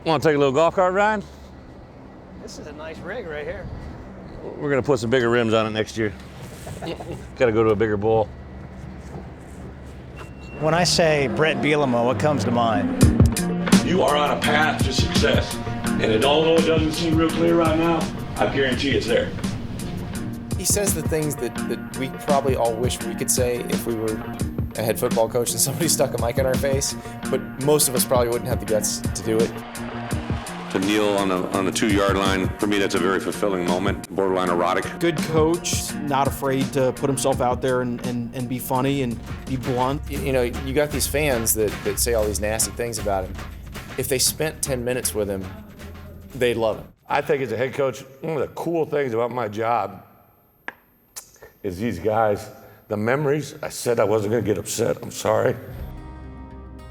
Want to take a little golf cart ride? This is a nice rig right here. We're going to put some bigger rims on it next year. Got to go to a bigger bowl. When I say Bret Bielema, what comes to mind? You are on a path to success. And although it doesn't seem real clear right now, I guarantee it's there. He says the things that we probably all wish we could say if we were a head football coach and somebody stuck a mic in our face, but most of us probably wouldn't have the guts to do it. To kneel on the 2-yard line, for me, that's a very fulfilling moment, borderline erotic. Good coach, not afraid to put himself out there and be funny and be blunt. You know, you got these fans that say all these nasty things about him. If they spent 10 minutes with him, they'd love him. I think as a head coach, one of the cool things about my job is these guys, the memories. I said I wasn't going to get upset. I'm sorry.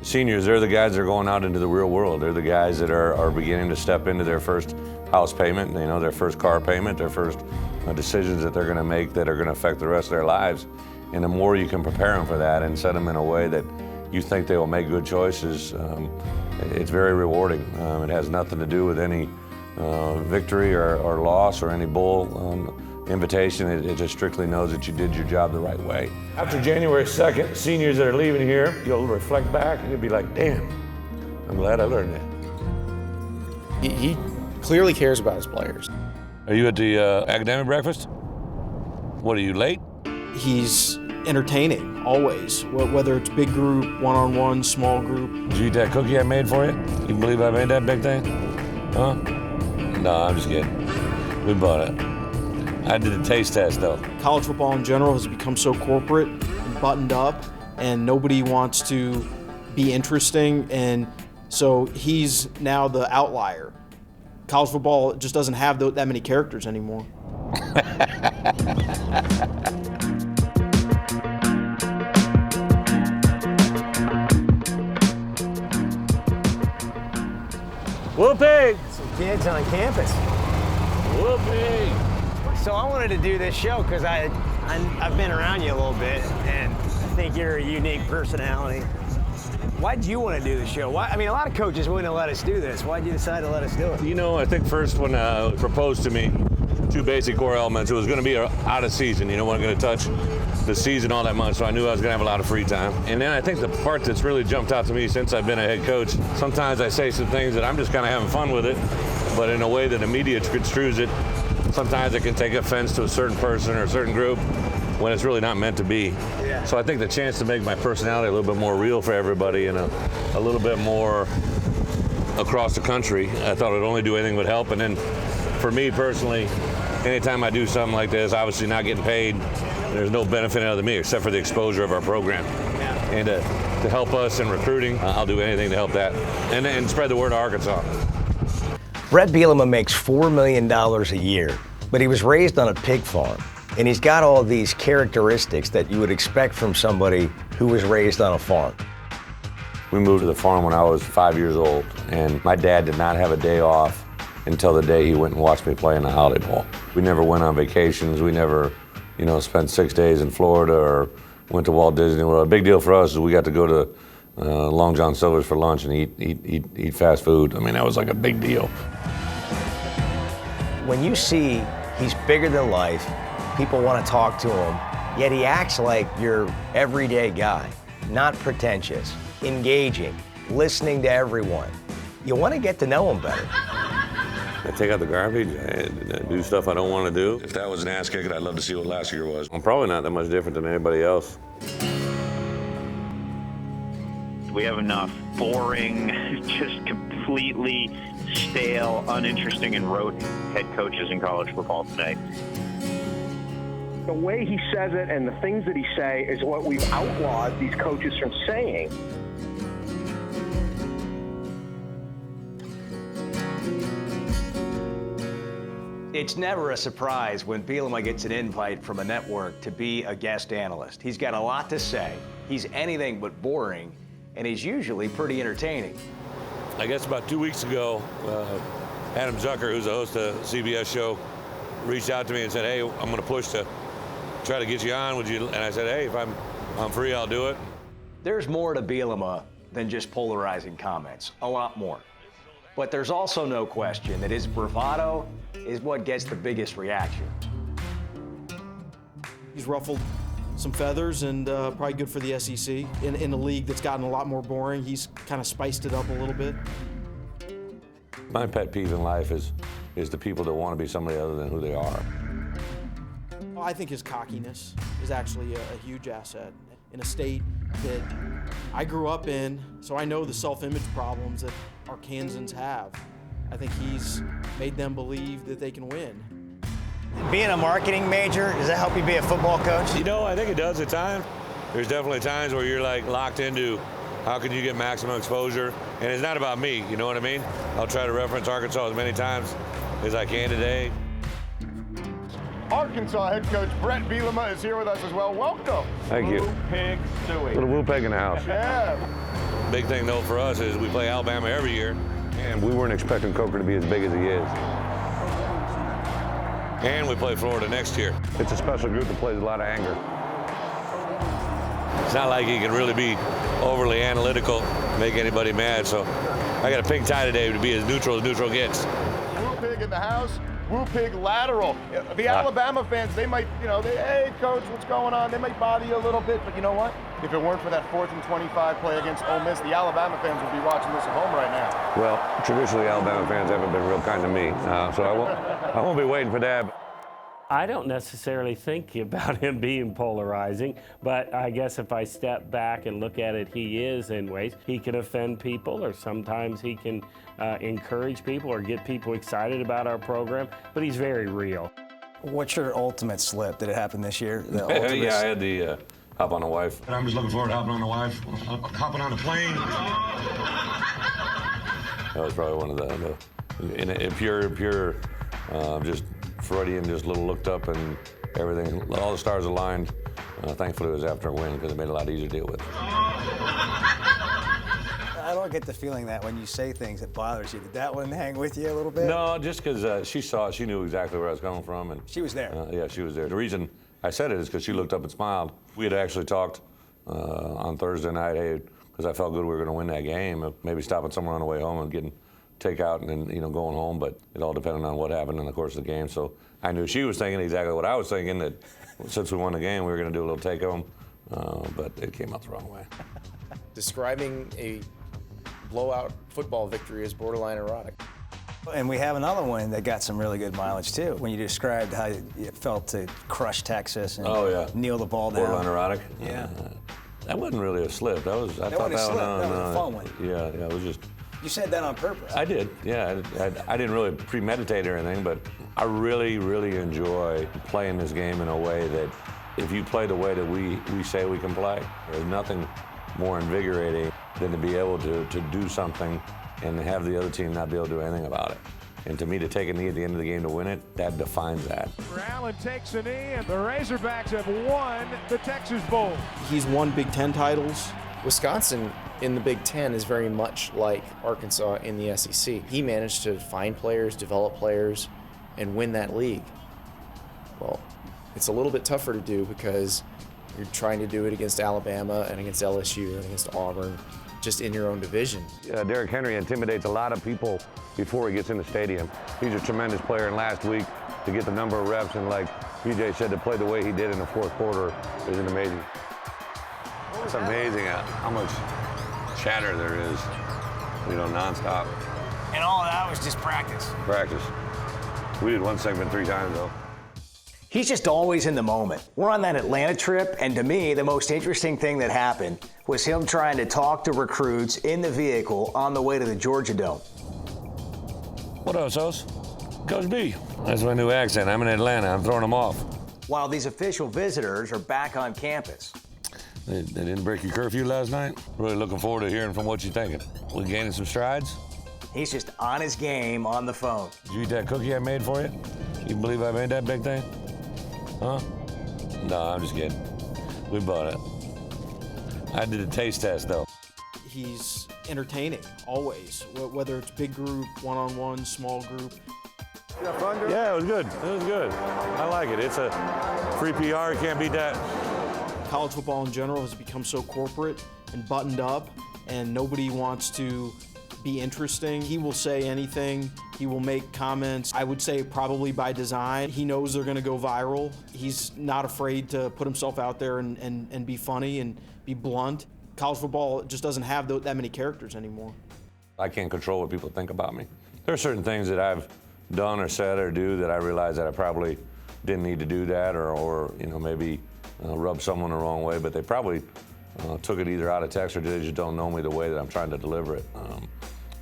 Seniors, they're the guys that are going out into the real world. They're the guys that are beginning to step into their first house payment, you know, their first car payment, their first decisions that they're going to make that are going to affect the rest of their lives. And the more you can prepare them for that and set them in a way that you think they will make good choices, it's very rewarding. It has nothing to do with any victory or loss or any bull invitation. It just strictly knows that you did your job the right way. After January 2nd, seniors that are leaving here, you'll reflect back and you'll be like, damn, I'm glad I learned that. He clearly cares about his players. Are you at the academic breakfast? What, are you late? He's entertaining, always, whether it's big group, one-on-one, small group. Did you eat that cookie I made for you? You believe I made that big thing? Huh? No, I'm just kidding. We bought it. I did a taste test, though. College football in general has become so corporate and buttoned up, and nobody wants to be interesting, and so he's now the outlier. College football just doesn't have that many characters anymore. Whoopee! Some kids on campus. Whoopee! So I wanted to do this show because I've been around you a little bit, and I think you're a unique personality. Why did you want to do the show? Why? I mean, a lot of coaches wouldn't let us do this. Why did you decide to let us do it? You know, I think first when it was proposed to me, two basic core elements. It was going to be out of season. You know, wasn't going to touch the season all that much, so I knew I was going to have a lot of free time. And then I think the part that's really jumped out to me since I've been a head coach, sometimes I say some things that I'm just kind of having fun with it, but in a way that the media construes it. Sometimes it can take offense to a certain person or a certain group when it's really not meant to be. Yeah. So I think the chance to make my personality a little bit more real for everybody and a little bit more across the country, I thought it would only do anything but help. And then for me personally, anytime I do something like this, obviously not getting paid, there's no benefit other than me except for the exposure of our program. Yeah. And to help us in recruiting, I'll do anything to help that. And spread the word of Arkansas. Bret Bielema makes $4 million a year, but he was raised on a pig farm, and he's got all these characteristics that you would expect from somebody who was raised on a farm. We moved to the farm when I was 5 years old, and my dad did not have a day off until the day he went and watched me play in the Holiday Bowl. We never went on vacations. We never, spent 6 days in Florida or went to Walt Disney World. A big deal for us is we got to go to Long John Silver's for lunch and eat fast food. I mean, that was like a big deal. When you see he's bigger than life, people want to talk to him, yet he acts like your everyday guy, not pretentious, engaging, listening to everyone. You want to get to know him better. I take out the garbage, I do stuff I don't want to do. If that was an ass kicker, I'd love to see what last year was. I'm probably not that much different than anybody else. We have enough boring, just completely stale, uninteresting, and rote head coaches in college football today. The way he says it and the things that he say is what we've outlawed these coaches from saying. It's never a surprise when Bielema gets an invite from a network to be a guest analyst. He's got a lot to say. He's anything but boring, and he's usually pretty entertaining. I guess about 2 weeks ago, Adam Zucker, who's the host of the CBS show, reached out to me and said, hey, I'm going to push to try to get you on. Would you? And I said, hey, if I'm free, I'll do it. There's more to Bielema than just polarizing comments, a lot more. But there's also no question that his bravado is what gets the biggest reaction. He's ruffled some feathers and probably good for the SEC. In a league that's gotten a lot more boring, he's kind of spiced it up a little bit. My pet peeve in life is the people that want to be somebody other than who they are. I think his cockiness is actually a huge asset in a state that I grew up in, so I know the self-image problems that Arkansans have. I think he's made them believe that they can win. Being a marketing major, does that help you be a football coach? You know, I think it does at times. There's definitely times where you're like locked into how can you get maximum exposure, and it's not about me, you know what I mean? I'll try to reference Arkansas as many times as I can today. Arkansas head coach Bret Bielema is here with us as well. Welcome. Thank you. Woo Pig Suey. Little woo peg in the house. Yeah. Big thing though for us is we play Alabama every year, and we weren't expecting Coker to be as big as he is. And we play Florida next year. It's a special group that plays a lot of anger. It's not like he can really be overly analytical, make anybody mad, so I got a pink tie today to be as neutral gets. Woo Pig in the house. Woo Pig lateral. The Alabama fans, they might, hey, coach, what's going on? They might bother you a little bit, but you know what? If it weren't for that 4th and 25 play against Ole Miss, the Alabama fans would be watching this at home right now. Well, traditionally, Alabama fans haven't been real kind to me, so I won't be waiting for that. I don't necessarily think about him being polarizing, but I guess if I step back and look at it, he is in ways. He can offend people, or sometimes he can encourage people or get people excited about our program, but he's very real. What's your ultimate slip? Did it happen this year? Yeah, I had the hop on a wife. I'm just looking forward to hopping on a wife, hopping on a plane. That was probably one of the in pure just Freudian, just little looked up and everything, all the stars aligned. Thankfully it was after a win because it made it a lot easier to deal with. I don't get the feeling that when you say things that bothers you, did that one hang with you a little bit? No, just because she saw it, she knew exactly where I was coming from. And she was there. Yeah, she was there. The reason I said it is because she looked up and smiled. We had actually talked on Thursday night, hey, because I felt good we were going to win that game, of maybe stopping somewhere on the way home and getting takeout and then going home, but it all depended on what happened in the course of the game. So I knew she was thinking exactly what I was thinking, that since we won the game, we were going to do a little take home, but it came out the wrong way. Describing a blowout football victory is borderline erotic. And we have another one that got some really good mileage too. When you described how it felt to crush Texas and kneel the ball down. Borderline erotic. Yeah. That wasn't really a slip. That was that was a fun one. Yeah, it was just. You said that on purpose. I did, yeah. I didn't really premeditate or anything, but I really, really enjoy playing this game in a way that if you play the way that we say we can play, there's nothing more invigorating than to be able to do something and have the other team not be able to do anything about it. And to me, to take a knee at the end of the game to win it, that defines that. Allen takes a knee, and the Razorbacks have won the Texas Bowl. He's won Big Ten titles. Wisconsin in the Big Ten is very much like Arkansas in the SEC. He managed to find players, develop players, and win that league. Well, it's a little bit tougher to do because you're trying to do it against Alabama and against LSU and against Auburn, just in your own division. Derrick Henry intimidates a lot of people before he gets in the stadium. He's a tremendous player, and last week to get the number of reps and, like BJ said, to play the way he did in the fourth quarter is amazing. It's amazing how much chatter there is, nonstop. And all of that was just practice. Practice. We did one segment 3 times, though. He's just always in the moment. We're on that Atlanta trip, and to me, the most interesting thing that happened was him trying to talk to recruits in the vehicle on the way to the Georgia Dome. What else, Os? Coach B. That's my new accent. I'm in Atlanta. I'm throwing them off. While these official visitors are back on campus. They didn't break your curfew last night? Really looking forward to hearing from what you're thinking. We gaining some strides? He's just on his game on the phone. Did you eat that cookie I made for you? You believe I made that big thing? Huh? No, I'm just kidding. We bought it. I did a taste test, though. He's entertaining, always, whether it's big group, one-on-one, small group. Yeah, it was good. It was good. I like it. It's a free PR. You can't beat that. College football in general has become so corporate and buttoned up, and nobody wants to be interesting. He will say anything. He will make comments, I would say probably by design. He knows they're going to go viral. He's not afraid to put himself out there and be funny and be blunt. College football just doesn't have that many characters anymore. I can't control what people think about me. There are certain things that I've done or said or do that I realize that I probably didn't need to do that, or maybe rub someone the wrong way, but they probably took it either out of text or they just don't know me the way that I'm trying to deliver it.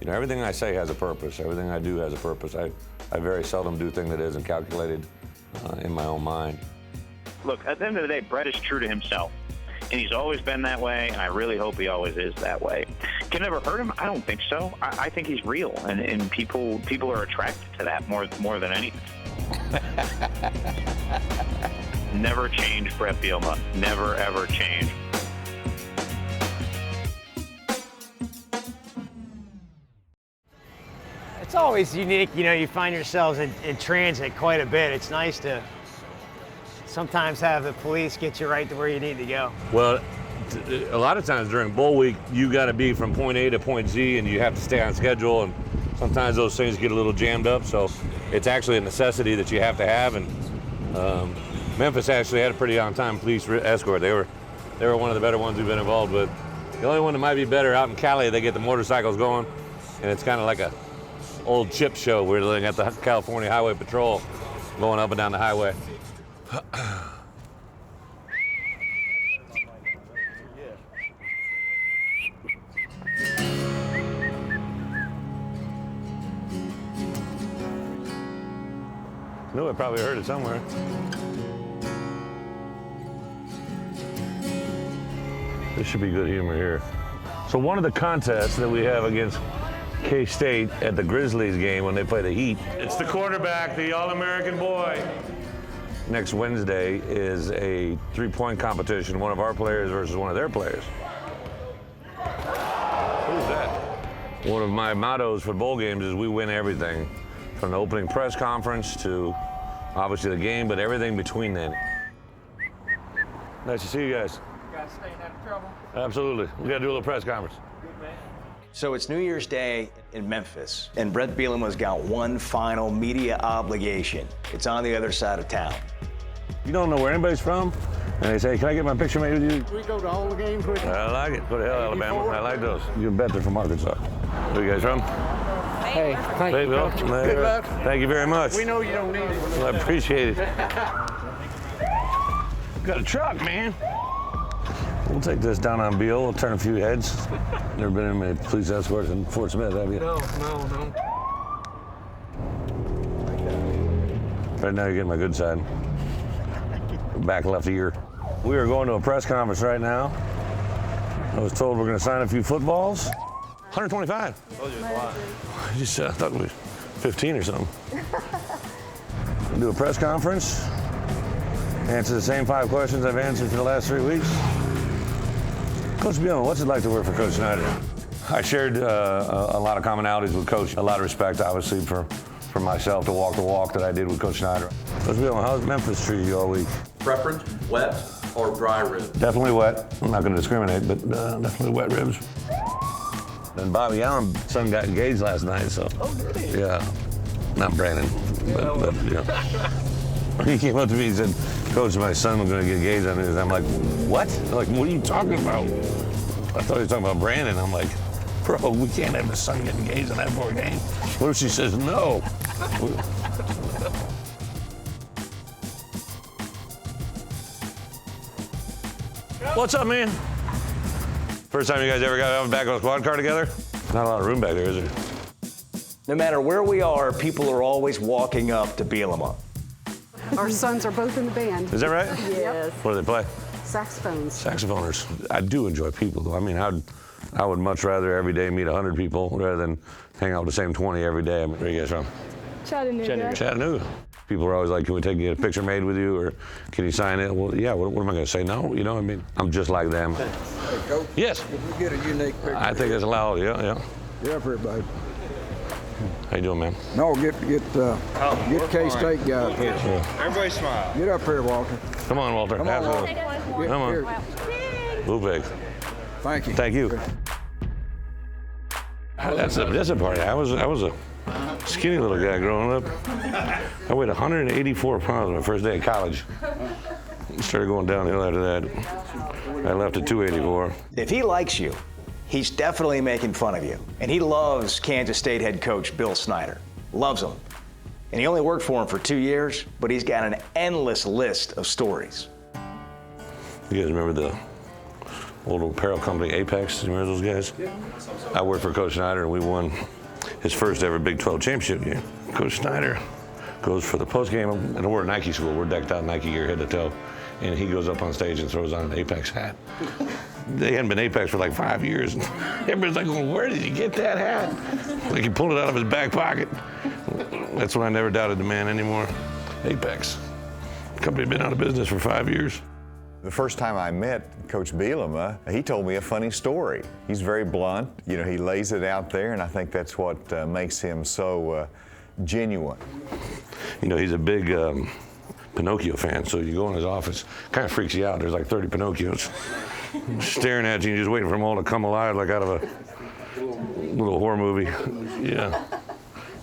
Everything I say has a purpose. Everything I do has a purpose. I very seldom do things that isn't calculated in my own mind. Look, at the end of the day, Bret is true to himself. And he's always been that way, and I really hope he always is that way. Can it ever hurt him? I don't think so. I think he's real, and people are attracted to that more than anything. Never change, Bret Bielema. Never, ever change. It's always unique, you find yourselves in transit quite a bit. It's nice to sometimes have the police get you right to where you need to go. Well, a lot of times during bowl week, you got to be from point A to point Z, and you have to stay on schedule, and sometimes those things get a little jammed up, so it's actually a necessity that you have to have. And Memphis actually had a pretty on-time police escort. They were one of the better ones we've been involved with. The only one that might be better out in Cali, they get the motorcycles going, and it's kind of like a old chip show where they got the California Highway Patrol going up and down the highway. Knew I probably heard it somewhere. This should be good humor here. So one of the contests that we have against K-State at the Grizzlies game when they play the Heat, it's the quarterback, the All-American boy. Next Wednesday is a three-point competition, one of our players versus one of their players. Who's that? One of my mottos for bowl games is we win everything, from the opening press conference to obviously the game, but everything between then. Nice to see you guys. You guys staying out of trouble? Absolutely. We got to do a little press conference. Good man. So it's New Year's Day in Memphis, and Bret Bielema's got one final media obligation. It's on the other side of town. You don't know where anybody's from, and they say, can I get my picture made with you? We go to all the games with you. I like it. Go to hell, Alabama. I like those. You bet they're from Arkansas. Where you guys from? Hey, thank you. Well, Good luck. Thank you very much. We know you don't need it. Well, I appreciate it. Got a truck, man. We'll take this down on Beale. We'll turn a few heads. Never been in many police escorts in Fort Smith, have you? No. Right now, you're getting my good side. Back left ear. We are going to a press conference right now. I was told we're going to sign a few footballs. 125. I just thought it was 15 or something. We'll do a press conference. Answer the same 5 questions I've answered for the last 3 weeks. Coach Bielema, what's it like to work for Coach Snyder? I shared a lot of commonalities with Coach. A lot of respect, obviously, for myself to walk the walk that I did with Coach Snyder. Coach Bielema, how's Memphis treated you all week? Preference, wet or dry ribs? Definitely wet. I'm not going to discriminate, but definitely wet ribs. And Bobby Allen's son got engaged last night, so. Oh, did he? Yeah, not Brandon, but you know. He came up to me and said, Coach, my son was going to get engaged on this. I'm like, what? They're like, what are you talking about? I thought he was talking about Brandon. I'm like, bro, we can't have his son get engaged on that for a game. What if she says no? What's up, man? First time you guys ever got back on a squad car together? Not a lot of room back there, is there? No matter where we are, people are always walking up to Bielema. Our sons are both in the band. Is that right? Yes. What do they play? Saxophones. Saxophoners. I do enjoy people, though. I mean, I would much rather every day meet 100 people rather than hang out with the same 20 every day. I mean, where are you guys from? Chattanooga. Chattanooga. People are always like, can we take a picture made with you, or can you sign it? Well, yeah, what am I going to say? No, you know what I mean? I'm just like them. Hey, Coach. Yes. If we get a unique picture. I think it's allowed, yeah. Get up here, babe. How you doing, man? No, get K-State guy up here. Yeah. Everybody smile. Get up here, Walter. Come on, Walter. Come on, Walter. Come on. Here. Blue pig. Thank you. Thank you. That's a party. I was a skinny little guy growing up. I weighed 184 pounds my first day of college. Started going downhill after that. I left at 284. If he likes you, he's definitely making fun of you. And he loves Kansas State head coach Bill Snyder. Loves him. And he only worked for him for 2 years, but he's got an endless list of stories. You guys remember the old apparel company Apex? You remember those guys? Yeah. I worked for Coach Snyder, and we won his first ever Big 12 championship year. Coach Snyder goes for the postgame, and we're at Nike school. We're decked out Nike gear head to toe. And he goes up on stage and throws on an Apex hat. They hadn't been Apex for like 5 years. Everybody's like, well, where did he get that hat? Like he pulled it out of his back pocket. That's when I never doubted the man anymore. Apex. The company had been out of business for 5 years. The first time I met Coach Bielema, he told me a funny story. He's very blunt. You know, he lays it out there, and I think that's what makes him so genuine. You know, he's a big Pinocchio fan, so you go in his office, kind of freaks you out. There's like 30 Pinocchios staring at you, and you're just waiting for them all to come alive like out of a little horror movie. Yeah.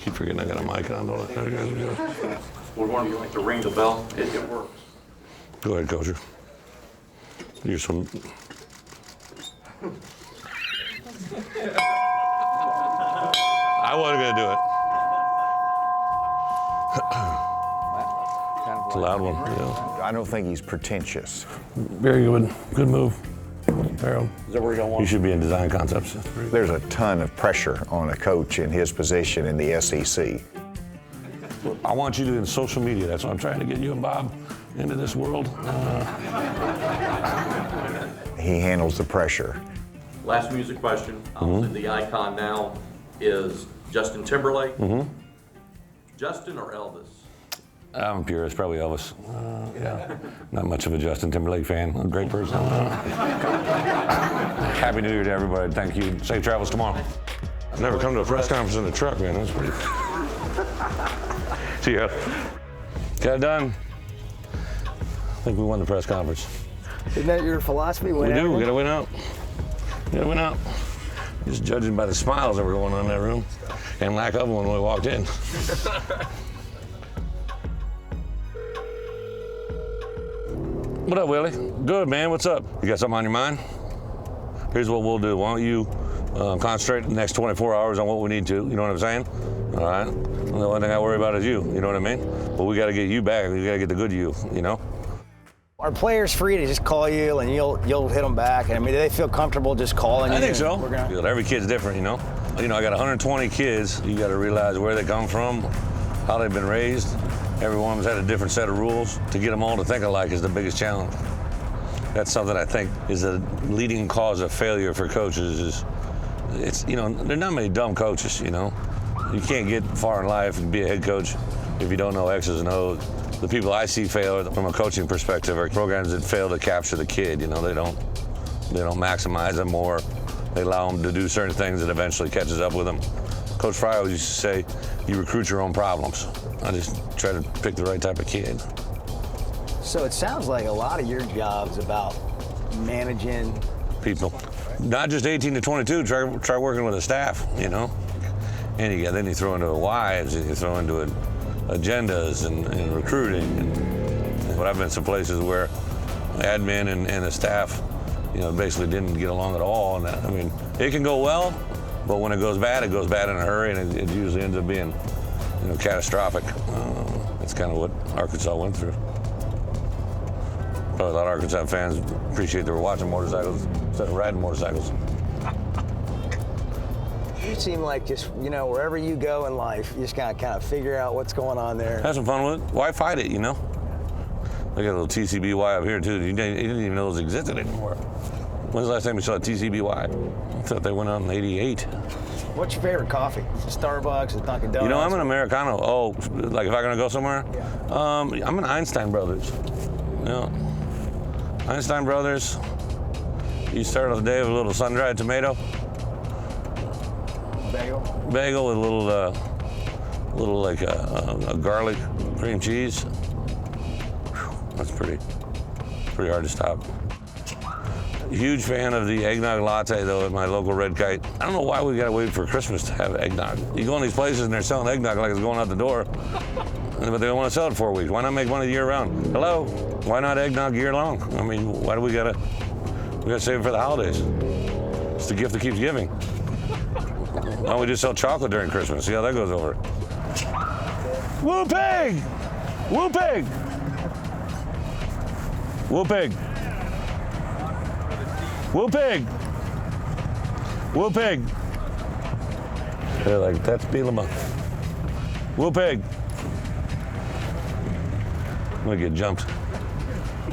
Keep forgetting I got a mic on. Would one of you like to ring the bell? It works. Go ahead, Coacher. You're some. I wasn't going to do it. It's a loud one. Yeah. I don't think he's pretentious. Very good. Good move. Harold. Is that where you want? You should be in design concepts. There's a ton of pressure on a coach in his position in the SEC. I want you to in social media. That's what I'm trying to get you and Bob into this world. He handles the pressure. Last music question. The icon now is Justin Timberlake. Justin or Elvis? I'm a purist, probably Elvis. Yeah. Not much of a Justin Timberlake fan. A great person. Happy New Year to everybody. Thank you. Safe travels tomorrow. I've never come to a press conference in a truck, man. That's pretty. See ya. Got it done. I think we won the press conference. Isn't that your philosophy? We do. We gotta win out. We gotta win out. Just judging by the smiles that were going on in that room, and lack of one when we walked in. What up, Willie? Good, man. What's up? You got something on your mind? Here's what we'll do. Why don't you concentrate the next 24 hours on what we need to? You know what I'm saying? All right. The only thing I worry about is you. You know what I mean? But we got to get you back. We got to get the good you. You know. Are players free to just call you and you'll hit them back? I mean, do they feel comfortable just calling you? I think so. Every kid's different, you know. You know, I got 120 kids. You got to realize where they come from, how they've been raised. Every one of them's had a different set of rules. To get them all to think alike is the biggest challenge. That's something I think is a leading cause of failure for coaches. Is it's, you know, there are not many dumb coaches. You know, you can't get far in life and be a head coach if you don't know X's and O's. The people I see fail from a coaching perspective are programs that fail to capture the kid. You know, they don't maximize them, or they allow them to do certain things that eventually catches up with them. Coach Fry always used to say, you recruit your own problems. I just try to pick the right type of kid. So it sounds like a lot of your job's about managing people. Not just 18 to 22, try working with a staff, you know. And then you throw into it wives, and you throw into it agendas and recruiting. But I've been some places where admin and the staff, you know, basically didn't get along at all. And I mean, it can go well, but when it goes bad in a hurry, and it usually ends up being, you know, catastrophic. That's kind of what Arkansas went through. Probably a lot of Arkansas fans appreciate they were watching motorcycles instead of riding motorcycles. You seem like just, you know, wherever you go in life, you just gotta kind of figure out what's going on there. Have some fun with it. Why fight it, you know? They got a little TCBY up here, too. You didn't even know those existed anymore. When's the last time you saw a TCBY? I thought they went out in '88. What's your favorite coffee? Starbucks, or Dunkin' Donuts? You know, I'm an Americano. Oh, like if I'm gonna go somewhere? Yeah. I'm an Einstein Brothers. Yeah. Einstein Brothers. You start off the day with a little sun-dried tomato. Bagel with a little like a garlic cream cheese. Whew, that's pretty hard to stop. Huge fan of the eggnog latte, though, at my local Red Kite. I don't know why we gotta wait for Christmas to have eggnog. You go in these places and they're selling eggnog like it's going out the door, but they don't want to sell it 4 weeks. Why not make money year round? Hello? Why not eggnog year long? I mean, why do we gotta save it for the holidays? It's the gift that keeps giving. Why don't we just sell chocolate during Christmas? See how that goes over. Woo pig! Woo pig! Woo pig! Woo pig! Woo pig! They're like, that's Bielema. Woo pig! I'm gonna get jumped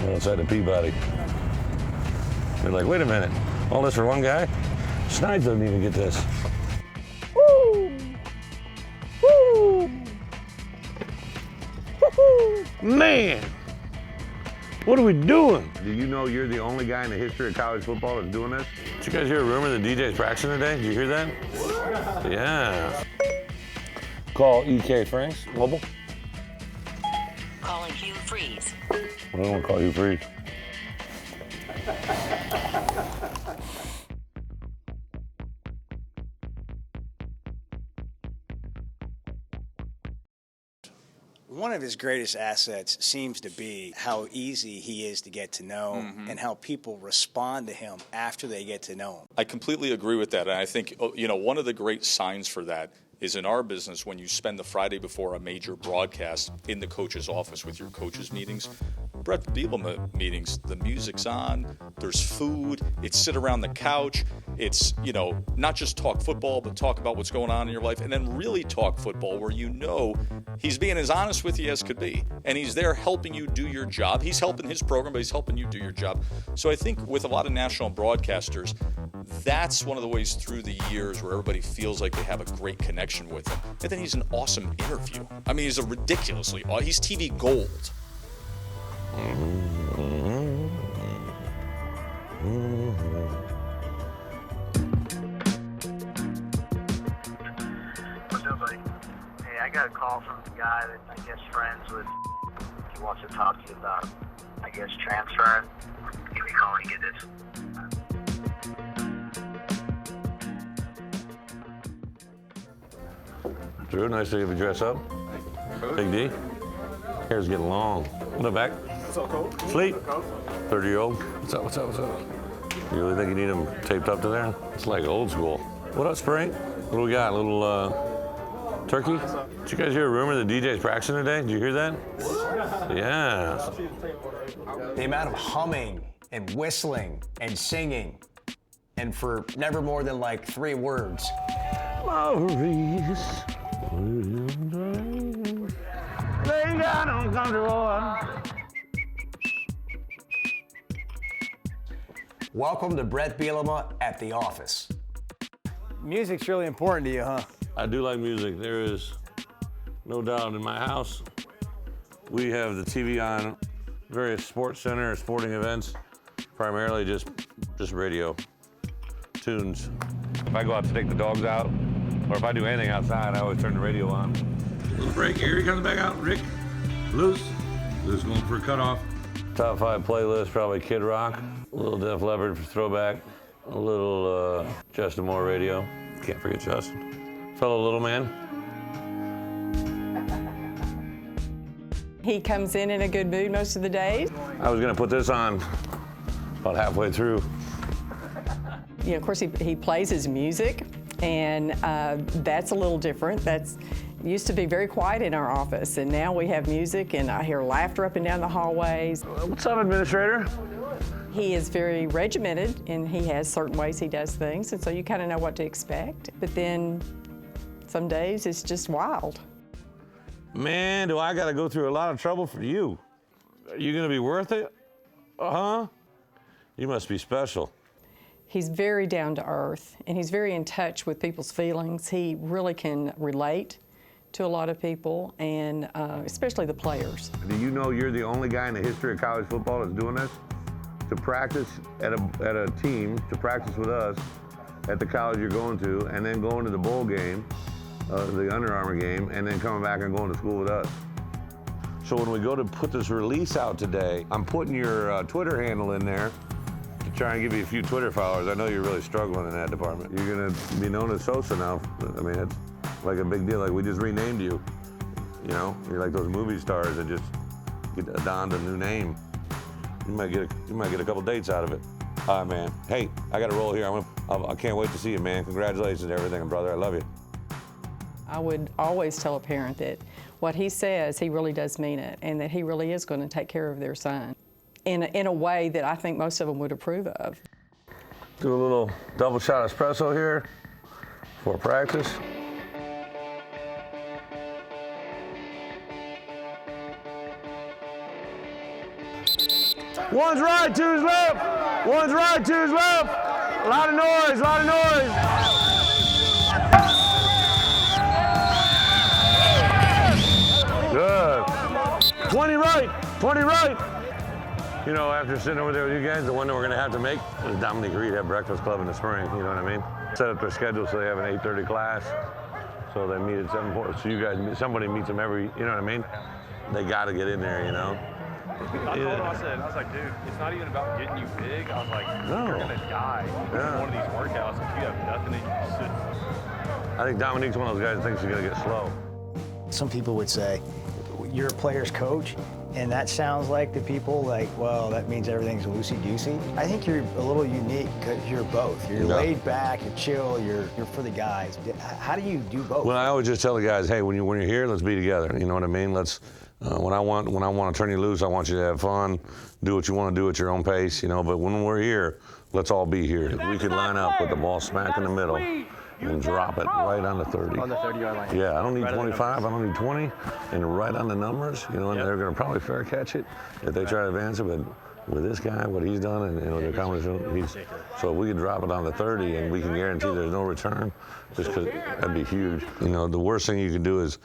outside the Peabody. They're like, wait a minute, all this for one guy? Snide doesn't even get this. Woo! Woo! Woo-hoo! Man! What are we doing? Do you know you're the only guy in the history of college football that's doing this? Did you guys hear a rumor that DJ's practicing today? Did you hear that? Yeah. Call EK Franks, mobile. Calling Hugh Freeze. I don't want to call Hugh Freeze. One of his greatest assets seems to be how easy he is to get to know and how people respond to him after they get to know him. I completely agree with that. And I think, one of the great signs for that is in our business when you spend the Friday before a major broadcast in the coach's office with your coaches' meetings. Bret Bielema meetings, the music's on, there's food, it's sit around the couch, it's, not just talk football, but talk about what's going on in your life, and then really talk football where he's being as honest with you as could be, and he's there helping you do your job. He's helping his program, but he's helping you do your job. So I think with a lot of national broadcasters, that's one of the ways through the years where everybody feels like they have a great connection with him. And then he's an awesome interview. I mean, he's he's TV gold. What's up, buddy? Hey, I got a call from the guy that I guess friends with. He wants to talk to you about, I guess, transferring. Give me a call when you get this. Drew, nice to have you dress up. Big D. Hair's getting long. What up, back? What's up, Coach? Sleep. 30-year-old. What's up, what's up, what's up? You really think you need him taped up to there? It's like old school. What up, Spring? What do we got? A little turkey? Did you guys hear a rumor that DJ's practicing today? Did you hear that? Yeah. The amount of humming and whistling and singing, and for never more than like 3 words. Maurice. They got on control. Welcome to Bret Bielema at the office. Music's really important to you, huh? I do like music. There is no doubt. In my house, we have the TV on, various sports center, sporting events, primarily just radio, tunes. If I go out to take the dogs out, or if I do anything outside, I always turn the radio on. Little break, here he comes back out, Rick. Loose going for a cutoff. Top 5 playlist, probably Kid Rock, a little Def Leppard for throwback, a little Justin Moore radio. Can't forget Justin. Fellow little man. He comes in a good mood most of the days. I was gonna put this on about halfway through. Of course, he plays his music, and that's a little different. That's used to be very quiet in our office, and now we have music, and I hear laughter up and down the hallways. What's up, Administrator? He is very regimented, and he has certain ways he does things, and so you kind of know what to expect. But then some days it's just wild. Man, do I gotta go through a lot of trouble for you. Are you gonna be worth it? Uh-huh. You must be special. He's very down to earth, and he's very in touch with people's feelings. He really can relate to a lot of people, and especially the players. Do you know you're the only guy in the history of college football that's doing this? To practice at a team, to practice with us at the college you're going to, and then going to the bowl game, the Under Armour game, and then coming back and going to school with us. So when we go to put this release out today, I'm putting your Twitter handle in there to try and give you a few Twitter followers. I know you're really struggling in that department. You're going to be known as Sosa now. I mean, it's like a big deal. Like, we just renamed you. You know, you're like those movie stars that just get donned a new name. You might get a couple dates out of it. All right, man. Hey, I got to roll here. I can't wait to see you, man. Congratulations and everything, brother. I love you. I would always tell a parent that what he says, he really does mean it, and that he really is going to take care of their son in a way that I think most of them would approve of. Do a little double shot espresso here for practice. One's right, two's left. One's right, two's left. A lot of noise, a lot of noise. Good. 20 right, 20 right. You know, after sitting over there with you guys, the one that we're going to have to make is Dominique Reed at Breakfast Club in the spring, you know what I mean? Set up their schedule so they have an 8:30 class, so they meet at 7:40. So you guys, somebody meets them every, you know what I mean? They got to get in there, you know? I told him, I was like, dude, it's not even about getting you big. I was like, you're going to die in one of these workouts if you have nothing that you sit. I think Dominique's one of those guys that thinks he's going to get slow. Some people would say, you're a player's coach, and that sounds like to people like, well, that means everything's loosey-goosey. I think you're a little unique because you're both. You're laid back, you're chill, you're for the guys. How do you do both? Well, I always just tell the guys, hey, when you're here, let's be together. You know what I mean? Let's. When I want to turn you loose, I want you to have fun, do what you want to do at your own pace, you know. But when we're here, let's all be here. We could line up with the ball smack in the middle and drop it right on the 30. On the 30-yard line. Yeah, I don't need 25, I don't need 20, and right on the numbers, you know. And they're going to probably fair catch it if they try to advance it. But with this guy, what he's done, and you know, the combination, so if we can drop it on the 30 and we can guarantee there's no return, just because that'd be huge. You know, the worst thing you can do is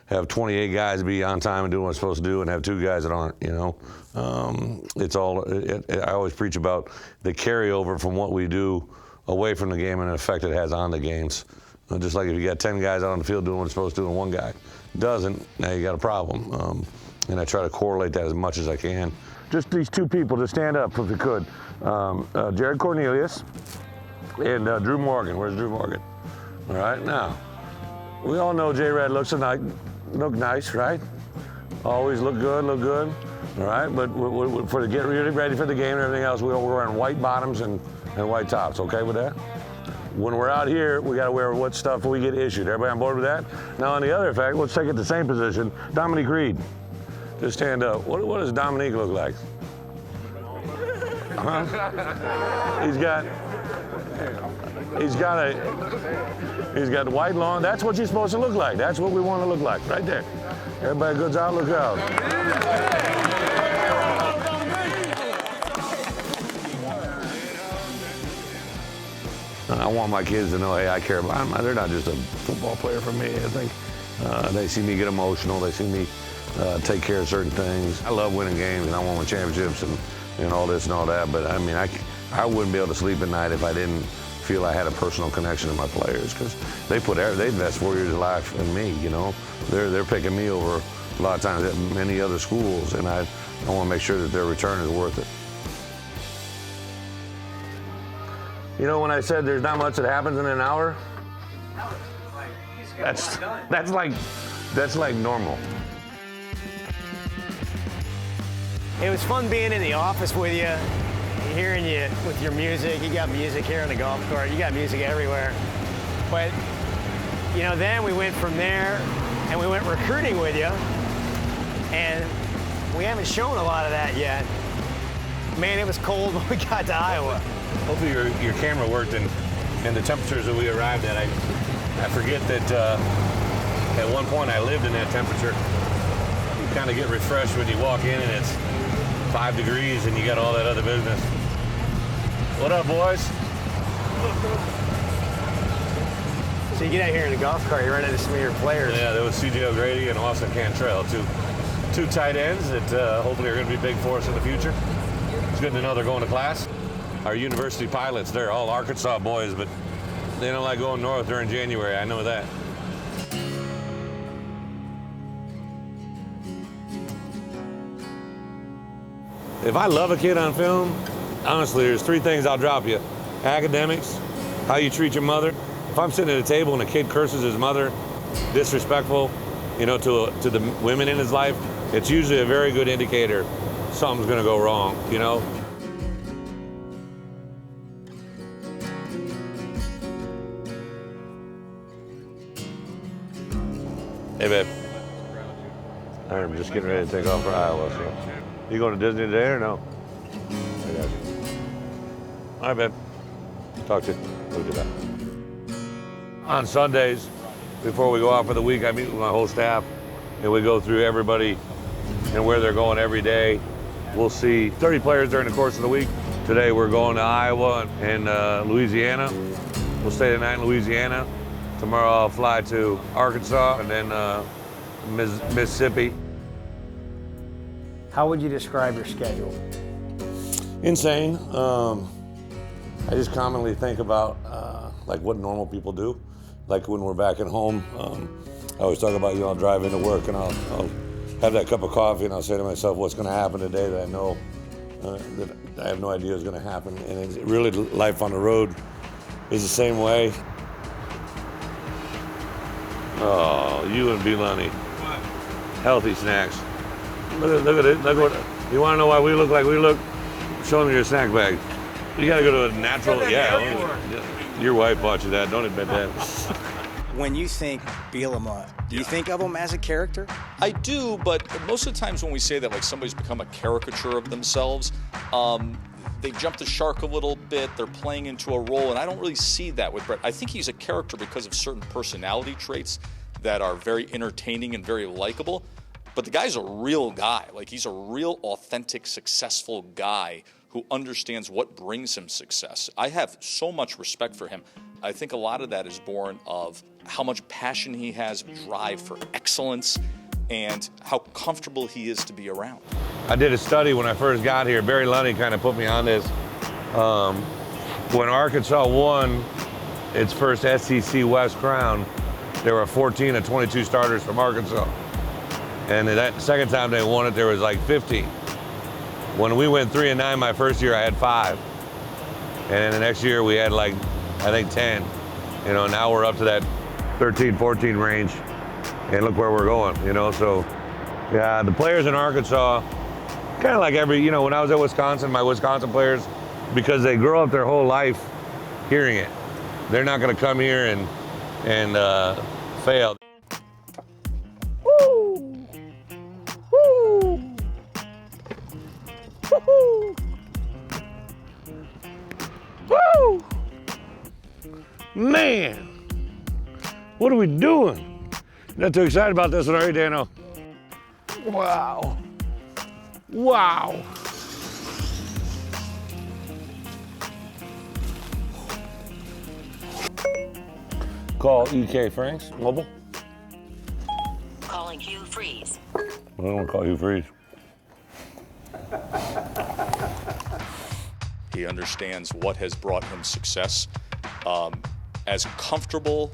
have 28 guys be on time and doing what they're supposed to do, and have 2 guys that aren't, you know. I always preach about the carryover from what we do away from the game and the effect it has on the games. Just like if you got 10 guys out on the field doing what they're supposed to do and one guy doesn't, now you got a problem. And I try to correlate that as much as I can. Just these 2 people, to stand up if you could. Jared Cornelius and Drew Morgan. Where's Drew Morgan? All right, now, we all know J-Rad looks nice, right? Always look good, all right? But for to get really ready for the game and everything else, we're wearing white bottoms and white tops, okay with that? When we're out here, we gotta wear what stuff we get issued. Everybody on board with that? Now on the other effect, let's take it the same position. Dominique Reed, just stand up. What does Dominique look like? He's got the white lawn. That's what you're supposed to look like. That's what we want to look like, right there. Everybody goes out, look out. I want my kids to know, hey, I care about them. They're not just a football player for me. I think they see me get emotional. They see me take care of certain things. I love winning games, and I want to win championships and all this and all that. But I mean, I wouldn't be able to sleep at night if I didn't feel I had a personal connection to my players, because they invest 4 years of life in me. You know, they're picking me over a lot of times at many other schools, and I want to make sure that their return is worth it. You know, when I said there's not much that happens in an hour, that's like normal. It was fun being in the office with you, hearing you with your music. You got music here on the golf cart. You got music everywhere. But, you know, then we went from there and we went recruiting with you, and we haven't shown a lot of that yet. Man, it was cold when we got to Iowa. Hopefully your camera worked and the temperatures that we arrived at. I forget that at one point I lived in that temperature. You kind of get refreshed when you walk in and it's 5 degrees and you got all that other business. What up, boys? So you get out here in the golf cart, you run into some of your players. Yeah, there was C.J. O'Grady and Austin Cantrell, two tight ends that hopefully are going to be big for us in the future. It's good to know they're going to class. Our university pilots, they're all Arkansas boys, but they don't like going north during January. I know that. If I love a kid on film, honestly, there's 3 things I'll drop you. Academics, how you treat your mother. If I'm sitting at a table and a kid curses his mother, disrespectful, to the women in his life, it's usually a very good indicator something's gonna go wrong, Hey, babe. I'm just getting ready to take off for Iowa, so. You going to Disney today or no? I got you. All right, babe. Talk to you. We'll do that. On Sundays, before we go out for the week, I meet with my whole staff, and we go through everybody and where they're going every day. We'll see 30 players during the course of the week. Today, we're going to Iowa and Louisiana. We'll stay the night in Louisiana. Tomorrow, I'll fly to Arkansas and then Mississippi. How would you describe your schedule? Insane. I just commonly think about like what normal people do. Like when we're back at home, I always talk about, I'll drive into work and I'll have that cup of coffee and I'll say to myself, what's going to happen today that I know that I have no idea is going to happen. And it's really, life on the road is the same way. Oh, you and Bielema. Healthy snacks. Look at it. Look what. You want to know why we look like we look? Show them your snack bag. You got to go to a natural. Yeah. Your wife bought you that. Don't admit that. When you think Bielema, do you think of him as a character? I do, but most of the times when we say that like somebody's become a caricature of themselves, they've jumped the shark a little bit, they're playing into a role, and I don't really see that with Bret. I think he's a character because of certain personality traits that are very entertaining and very likable, but the guy's a real guy. Like, he's a real, authentic, successful guy who understands what brings him success. I have so much respect for him. I think a lot of that is born of how much passion he has, drive for excellence, and how comfortable he is to be around. I did a study when I first got here. Barry Lunny kind of put me on this. When Arkansas won its first SEC West crown, there were 14 of 22 starters from Arkansas. And that second time they won it, there was like 15. When we went 3-9 my first year, I had 5. And then the next year we had like, I think 10. Now we're up to that 13, 14 range. And look where we're going, so yeah, the players in Arkansas, kind of like when I was at Wisconsin, my Wisconsin players, because they grow up their whole life hearing it. They're not going to come here and fail. Woo! Woo! Woo! Woo! Man, what are we doing? Not too excited about this one, are you, Dano? Wow. Wow. Call EK Franks, mobile. Calling Hugh Freeze. I don't want to call Hugh Freeze. He understands what has brought him success. As comfortable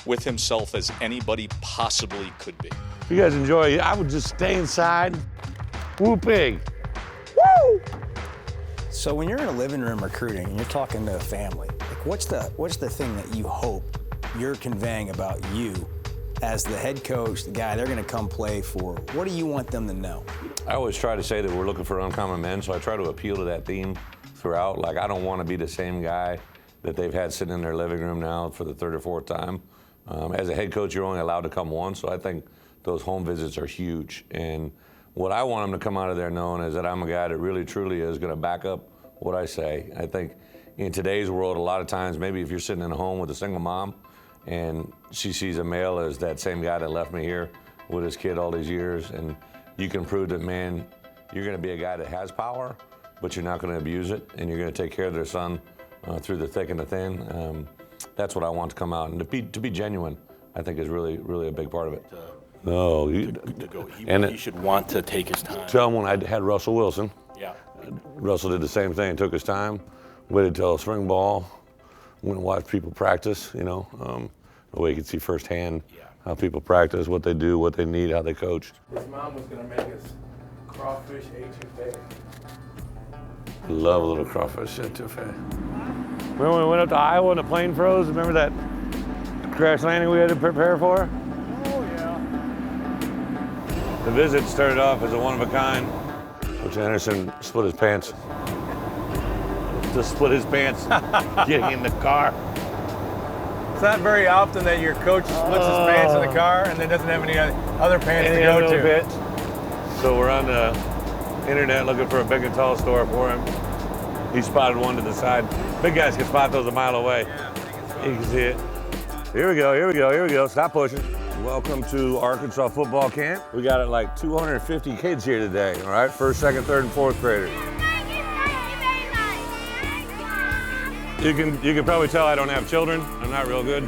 with himself as anybody possibly could be. If you guys enjoy it, I would just stay inside. Woo pig. Woo! So when you're in a living room recruiting and you're talking to a family, like what's the thing that you hope you're conveying about you as the head coach, the guy they're going to come play for? What do you want them to know? I always try to say that we're looking for uncommon men, so I try to appeal to that theme throughout. Like, I don't want to be the same guy that they've had sitting in their living room now for the 3rd or 4th time. As a head coach, you're only allowed to come once, so I think those home visits are huge. And what I want them to come out of there knowing is that I'm a guy that really, truly is going to back up what I say. I think in today's world, a lot of times, maybe if you're sitting in a home with a single mom and she sees a male as that same guy that left me here with his kid all these years, and you can prove that, man, you're going to be a guy that has power, but you're not going to abuse it, and you're going to take care of their son through the thick and the thin. That's what I want to come out, and to be genuine, I think is really, really a big part of it. No, He should want to take his time. Tell him when I had Russell Wilson. Yeah. Russell did the same thing, took his time, waited till spring ball, went and watched people practice, the way he could see firsthand how people practice, what they do, what they need, how they coach. His mom was going to make us crawfish etouffee. Love a little crawfish etouffee. Remember when we went up to Iowa and the plane froze? Remember that crash landing we had to prepare for? Oh, yeah. The visit started off as a one-of-a-kind. Coach Anderson split his pants. Just split his pants getting in the car. It's not very often that your coach splits his pants in the car and then doesn't have any other pants to go to. Bit. So we're on the internet looking for a big and tall store for him. He spotted one to the side. Big guys can spot those a mile away. You can see it. Here we go, here we go, here we go. Stop pushing. Welcome to Arkansas football camp. We got like 250 kids here today, all right? First, second, third, and fourth graders. You can probably tell I don't have children. I'm not real good.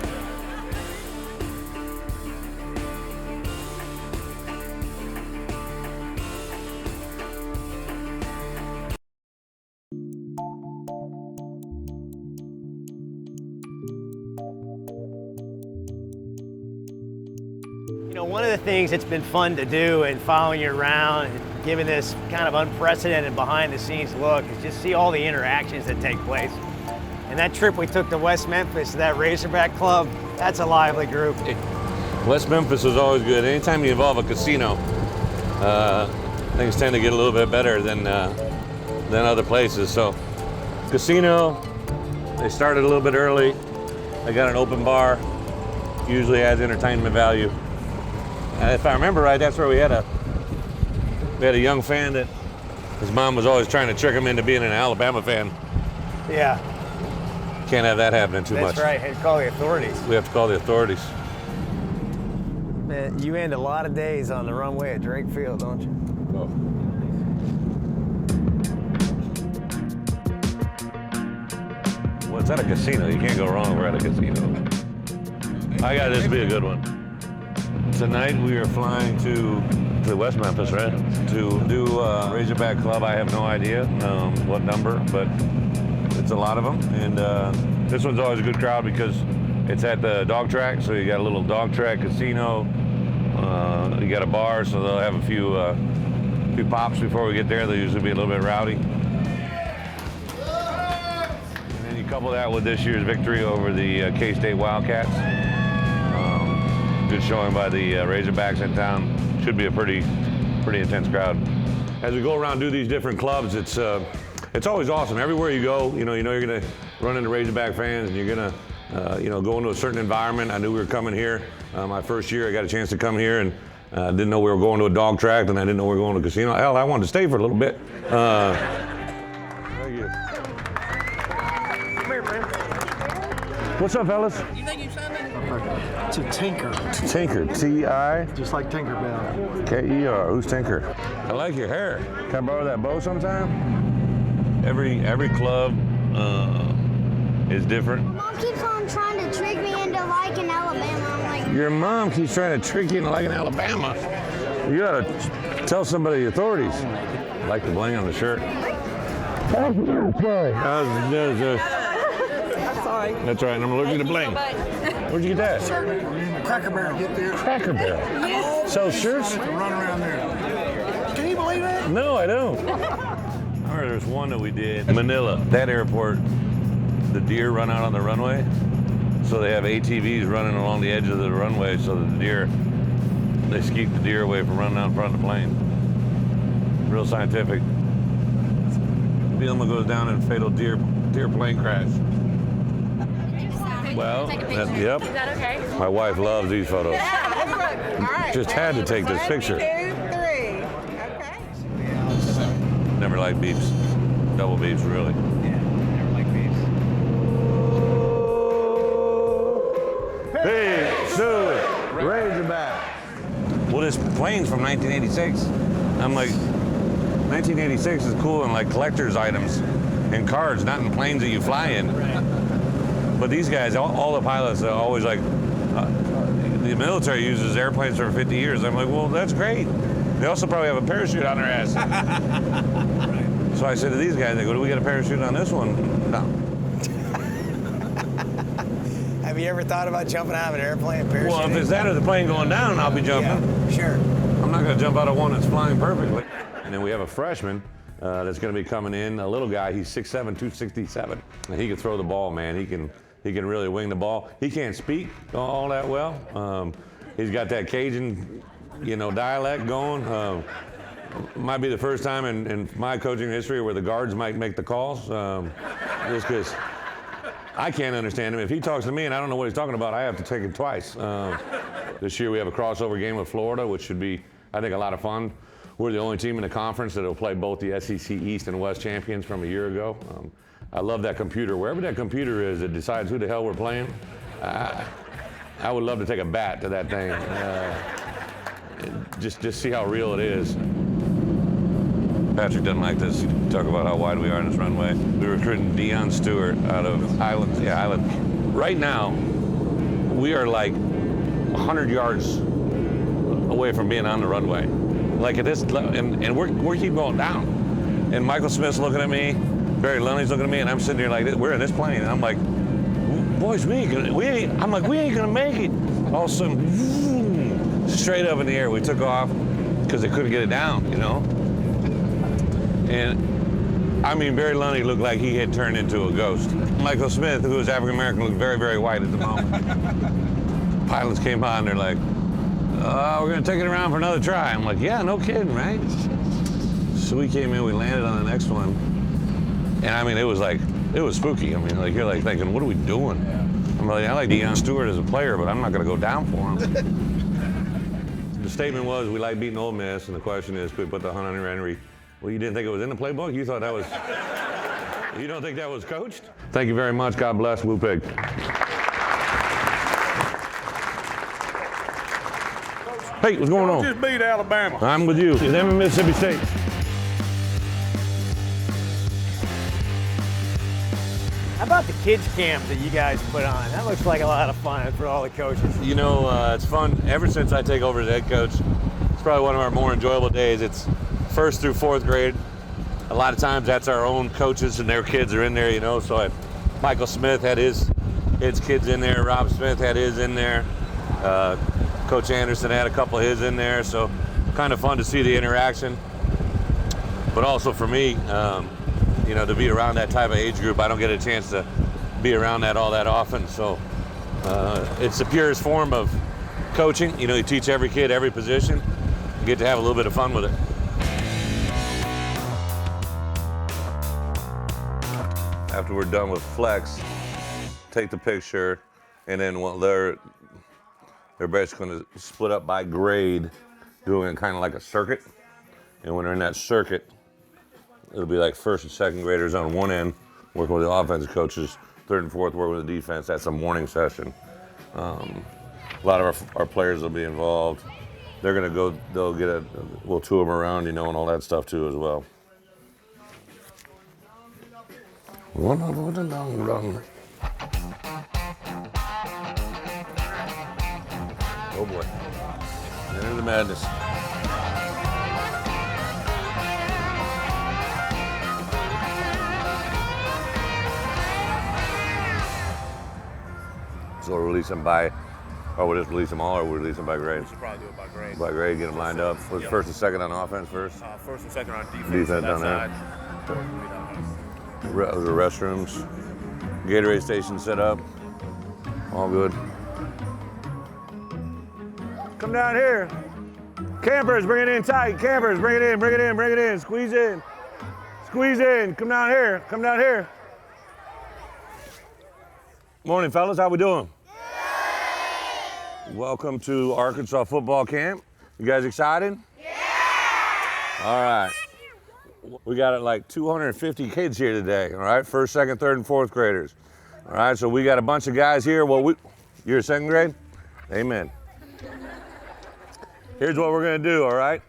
You know, one of the things that's been fun to do and following you around and giving this kind of unprecedented behind the scenes look is just see all the interactions that take place. And that trip we took to West Memphis, to that Razorback Club, that's a lively group. West Memphis was always good. Anytime you involve a casino, things tend to get a little bit better than other places. So, casino, they started a little bit early. They got an open bar, usually has entertainment value. And if I remember right, that's where we had a young fan that his mom was always trying to trick him into being an Alabama fan. Yeah. Can't have that happening too much. That's right, had to call the authorities. We have to call the authorities. Man, you end a lot of days on the runway at Drake Field, don't you? Oh. Well, it's at a casino. You can't go wrong. We're at a casino. I got this to be a good one. Tonight we are flying to West Memphis, right? To do Razorback Club. I have no idea what number, but it's a lot of them. And this one's always a good crowd because it's at the dog track. So you got a little dog track casino. You got a bar, so they'll have a few pops before we get there. They'll usually be a little bit rowdy. And then you couple that with this year's victory over the K-State Wildcats. Good showing by the Razorbacks in town. Should be a pretty intense crowd. As we go around and do these different clubs, it's always awesome. Everywhere you go, you know you're gonna run into Razorback fans, and you're gonna go into a certain environment. I knew we were coming here. My first year, I got a chance to come here, and didn't know we were going to a dog track, and I didn't know we were going to a casino. Hell, I wanted to stay for a little bit. Thank you. Come here, man. What's up, fellas? You think you signed that? To Tinker. Tinker, T-I? Just like Tinkerbell. K-E-R, who's Tinker? I like your hair. Can I borrow that bow sometime? Every club is different. Mom keeps on trying to trick me into liking Alabama. I'm like, Your mom keeps trying to trick you into liking Alabama. You gotta tell somebody the authorities. I like the bling on the shirt. Sorry. sorry. That's right, and I'm allergic to bling. Where'd you get that? Cracker Barrel. Get there. Cracker Barrel. Yes. Sell shirts? Run around there. Can you believe that? No, I don't. I remember there's one that we did. Manila, that airport, the deer run out on the runway. So they have ATVs running along the edge of the runway so that they keep the deer away from running out in front of the plane. Real scientific. Bielema goes down in a fatal deer plane crash. Well, yep. Is that okay? My wife loves these photos. Yeah, let's look. All right. Just had to take this picture. 1, 2, 3. Okay. Never liked beeps. Double beeps, really. Yeah, never like beefs. Hey, Sue, Razorback. Well, this plane's from 1986. I'm like, 1986 is cool in like collector's items and cars, not in planes that you fly in. But these guys, all the pilots are always like, the military uses airplanes for 50 years. I'm like, well, that's great. They also probably have a parachute on their ass. So I said to these guys, they go, do we get a parachute on this one? No. Have you ever thought about jumping out of an airplane parachute? Well, if it's that or the plane going down, I'll be jumping. Yeah, sure. I'm not going to jump out of one that's flying perfectly. And then we have a freshman that's going to be coming in. A little guy, he's 6'7", 267. And he can throw the ball, man. He can really wing the ball. He can't speak all that well. He's got that Cajun, dialect going. Might be the first time in my coaching history where the guards might make the calls, just because I can't understand him. If he talks to me and I don't know what he's talking about, I have to take it twice. This year we have a crossover game with Florida, which should be, I think, a lot of fun. We're the only team in the conference that will play both the SEC East and West champions from a year ago. I love that computer. Wherever that computer is that decides who the hell we're playing, I would love to take a bat to that thing. Just see how real it is. Patrick doesn't like this. Talk about how wide we are in this runway. We're recruiting Deion Stewart out of Highland. Yeah, Highland. Right now, we are like 100 yards away from being on the runway. Like at this, and we're keep going down. And Michael Smith's looking at me, Barry Lundy's looking at me, and I'm sitting here like this. We're in this plane, and I'm like, boys, we ain't gonna make it. All of a sudden, vroom, straight up in the air, we took off because they couldn't get it down, And I mean, Barry Lundy looked like he had turned into a ghost. Michael Smith, who was African American, looked very, very white at the moment. Pilots came on, they're like, we're gonna take it around for another try. I'm like, yeah, no kidding, right? So we came in, we landed on the next one. And I mean, it was spooky. I mean, like, you're like thinking, what are we doing? I'm like, I like Deion Stewart as a player, but I'm not gonna go down for him. The statement was, we like beating Ole Miss, and the question is, could we put the Hunter Henry? Well, you didn't think it was in the playbook? You thought that was, you don't think that was coached? Thank you very much. God bless Woo Pig. Hey, what's going on? Just beat Alabama. I'm with you. It's them in Mississippi State. How about the kids camp that you guys put on? That looks like a lot of fun for all the coaches. It's fun. Ever since I take over as head coach, it's probably one of our more enjoyable days. It's 1st through 4th grade. A lot of times that's our own coaches and their kids are in there, So Michael Smith had his kids in there. Rob Smith had his in there. Coach Anderson had a couple of his in there. So kind of fun to see the interaction. But also for me, to be around that type of age group, I don't get a chance to be around that all that often. So it's the purest form of coaching. You teach every kid every position. You get to have a little bit of fun with it. After we're done with flex, take the picture, and then they're basically going to split up by grade, doing kind of like a circuit. And when they're in that circuit, it'll be like 1st and 2nd graders on one end, working with the offensive coaches, 3rd and 4th working with the defense. That's a morning session. A lot of our players will be involved. They're going to go, we'll tour them around, and all that stuff too as well. Oh boy, into the madness. So we'll release them we'll just release them all, or we'll release them by grade? We'll probably do it by grade. By grade, get them lined up. Was 1st and 2nd on offense first? 1st and 2nd on defense. Defense down there. The restrooms, Gatorade station set up, all good. Come down here. Campers, bring it in tight. Campers, bring it in, bring it in, bring it in. Squeeze in. Squeeze in. Come down here. Come down here. Morning, fellas. How we doing? Good. Welcome to Arkansas football camp. You guys excited? Yeah! All right. We got like 250 kids here today, all right? 1st, 2nd, 3rd, and 4th graders. All right, so we got a bunch of guys here. You're 2nd grade? Amen. Here's what we're gonna do, all right?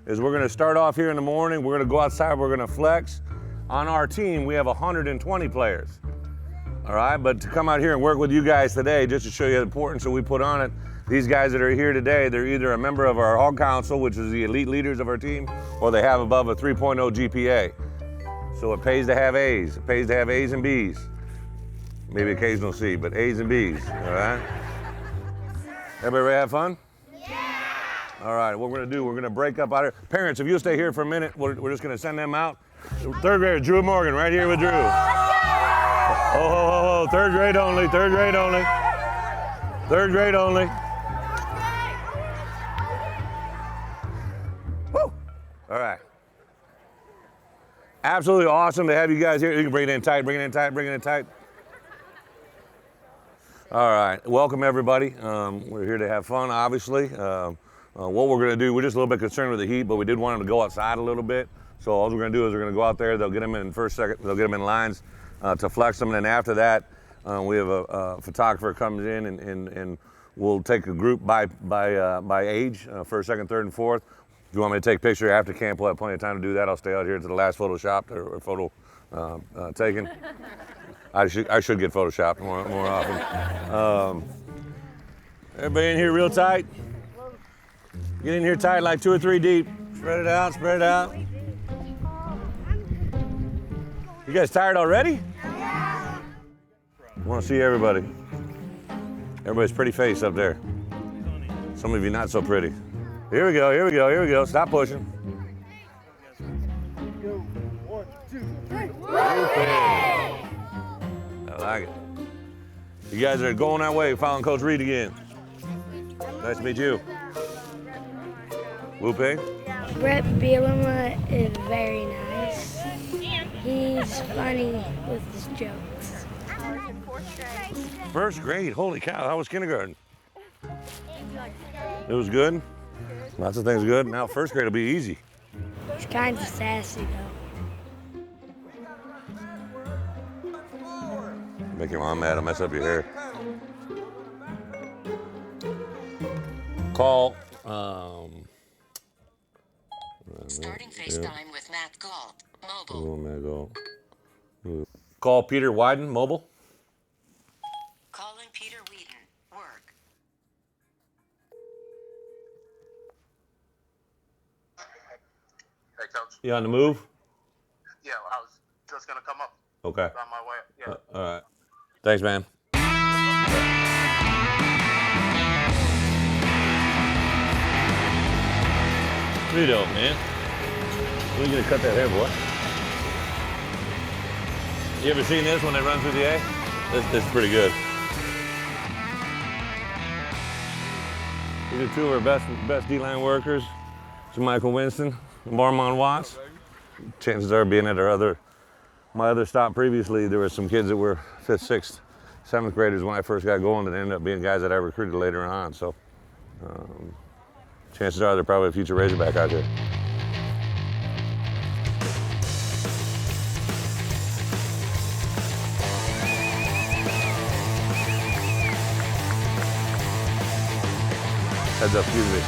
Is we're gonna start off here in the morning. We're gonna go outside, we're gonna flex. On our team, we have 120 players, all right? But to come out here and work with you guys today, just to show you the importance that we put on it, these guys that are here today, they're either a member of our Hog Council, which is the elite leaders of our team, or they have above a 3.0 GPA. So it pays to have A's. It pays to have A's and B's. Maybe occasional C, but A's and B's, all right? Everybody ready to have fun? Yeah! All right, what we're gonna do, we're gonna break up out here. Parents, if you'll stay here for a minute, we're just gonna send them out. Third grader, Drew Morgan, right here with Drew. Oh, third grade only, third grade only. Third grade only. Woo! All right. Absolutely awesome to have you guys here. You can bring it in tight, bring it in tight, bring it in tight. All right, welcome everybody. We're here to have fun, obviously. What we're gonna do, we're just a little bit concerned with the heat, but we did want them to go outside a little bit. So all we're gonna do is we're gonna go out there, they'll get them in first, second, they'll get them in lines to flex them, and then after that, we have a photographer comes in and we'll take a group by age, first, second, third, and fourth. If you want me to take a picture after camp, we'll have plenty of time to do that. I'll stay out here to the last photo shopped or photo taken. I should get photoshopped more often. Everybody in here real tight? Get in here tight, like 2 or 3 deep. Spread it out, spread it out. You guys tired already? I want to see everybody. Everybody's pretty face up there. Some of you not so pretty. Here we go, here we go, here we go. Stop pushing. One, two, three. I like it. You guys are going that way, following Coach Reed again. Nice to meet you. Wu Ping? Bret Bielema is very nice. He's funny with his jokes. First grade, holy cow, how was kindergarten? It was good? Lots of things good. Now first grade will be easy. He's kind of sassy though. Make your mom mad, I'll mess up your hair. Call, Starting FaceTime with Matt Galt, mobile. Call Peter Wyden, mobile. Calling Peter Whedon, work. Hey, Coach. You on the move? Yeah, I was just gonna come up. Okay. On my way. Yeah. All right. Thanks, man. What are you doing, man? When are you gonna cut that hair, boy? You ever seen this when they run through the A? This is pretty good. These are 2 of our best D-line workers. It's Michael Winston and Barmon Watts. Chances are, being at my other stop previously, there were some kids that were 5th, 6th, 7th graders when I first got going that ended up being guys that I recruited later on. So chances are they're probably a future Razorback out here. Heads up, excuse me.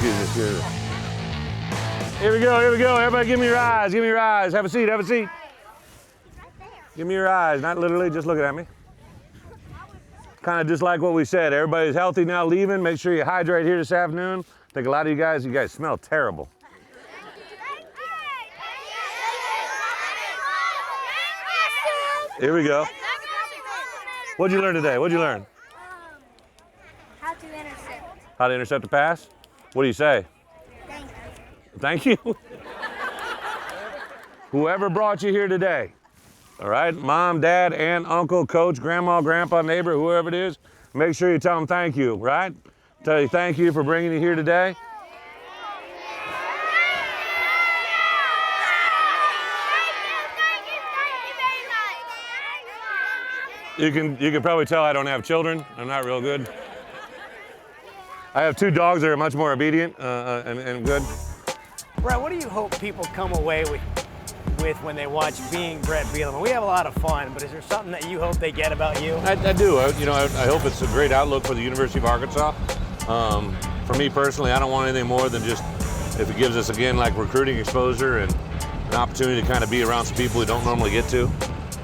Here we go. Everybody give me your eyes, Have a seat. Give me your eyes, not literally, just looking at me. Kind of just like what we said, everybody's healthy now leaving. Make sure you hydrate here this afternoon. I think a lot of you guys smell terrible. Here we go. What'd you learn today? How to intercept. How to intercept a pass? What do you say? Thank you. Whoever brought you here today, all right? Mom, dad, aunt, uncle, coach, grandma, grandpa, neighbor, whoever it is, make sure you tell them thank you, right? Tell you thank you for bringing you here today. You can probably tell I don't have children. I'm not real good. I have 2 dogs that are much more obedient and good. Bret, what do you hope people come away with when they watch Being Bret Bielema? We have a lot of fun, but is there something that you hope they get about you? I do. I hope it's a great outlook for the University of Arkansas. For me personally, I don't want anything more than just if it gives us, again, like recruiting exposure and an opportunity to kind of be around some people we don't normally get to.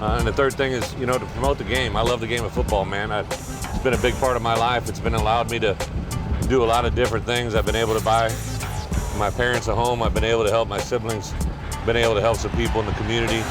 And the third thing is, to promote the game. I love the game of football, man. It's been a big part of my life. It's been allowed me to do a lot of different things. I've been able to buy my parents a home. I've been able to help my siblings. Been able to help some people in the community.